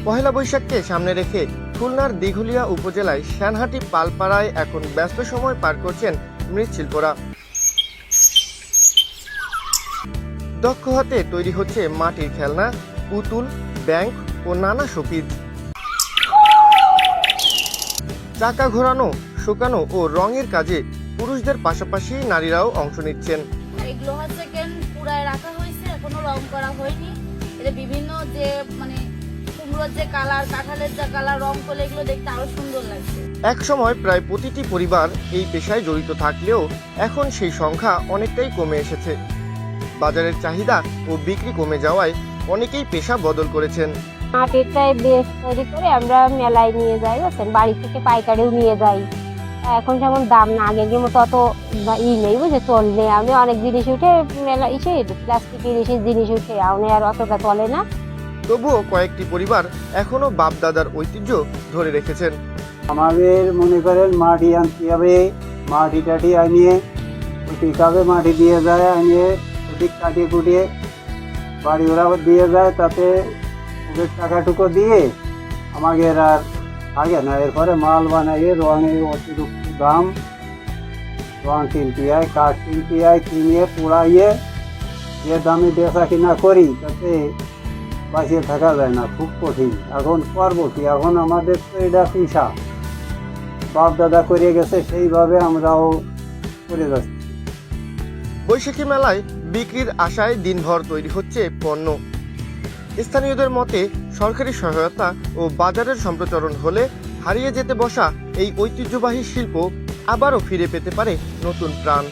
পহেলা বৈশাখকে সামনে রেখে খুলনার দিঘুলিয়া উপজেলায় শ্যানহাটি পালপাড়ায় এখন ব্যস্ত সময় পার করছেন মৃৎশিল্পরা। দক্ষ হাতে তৈরি হচ্ছে মাটির খেলনা, পুতুল, ব্যাংক ও নানা শোপিস। চাকা ঘোরানো, শুকানো ও রঙের কাজে পুরুষদের পাশাপাশি নারীরাও অংশ নিচ্ছেন। এগুলো হচ্ছে কেন পুরায় রাখা হয়েছে, এখনো রং করা হয়নি। এটা বিভিন্ন যে কুমড়োর যে কালার, কাঁঠালের যে কালার, রং করলে এগুলো দেখতে আরো সুন্দর লাগছে। এক সময় প্রায় প্রতিটি পরিবার এই পেশায় জড়িত থাকলেও এখন সেই সংখ্যা অনেকটাই কমে এসেছে। বাজারের চাহিদা ও বিক্রি কমে যাওয়ায় অনেকেই পেশা বদল করেছেন। মাটিরটাই বেশ তৈরি করে আমরা মেলায় নিয়ে যাই, বুঝছেন, বাড়ি থেকে পাইকারিও নিয়ে যাই। এখন যেমন দাম না, আগে মতো অত নেই, বুঝে চল নেই। আমি অনেক জিনিস উঠে মেলা প্লাস্টিকের জিনিস উঠে আমি আর অতটা চলে না। তবুও কয়েকটি পরিবার এখনো বাপ দাদার ঐতিহ্য ধরে রেখেছেন। আমাদের মনে করেন মাটি আনতে হবে, মাটি টাটি আনিয়ে ঠিকভাবে মাটি দিয়ে যায়, আনিয়ে ঠিক কাটিয়ে কুটিয়ে বাড়ি ওরা দিয়ে যায়, তাতে ওদের টাকাটুকু দিয়ে আমাদের আর থাকে না। এরপরে মাল বানাইয়ে রঙের অতিরিক্ত দাম, রং কিনতে হয়, কাঠ কিনতে হয়, কিনিয়ে পোড়াইয়ে যে দামে বেচা কিনা করি তাতে বাঁচিয়ে থাকা যায় না, খুব কঠিন। এখন করবো কি, এখন আমাদের তো এটা পেশা, বাপ দাদা করে গেছে, সেইভাবে আমরাও করে যাচ্ছি। বৈশাখী মেলায় বিক্রির আশায় দিনভর তৈরি হচ্ছে পণ্য। স্থানীয়দের মতে সরকারি সহায়তা ও বাজারের সম্প্রসারণ হলে হারিয়ে যেতে বসা এই ঐতিহ্যবাহী শিল্প আবারও ফিরে পেতে পারে নতুন প্রাণ।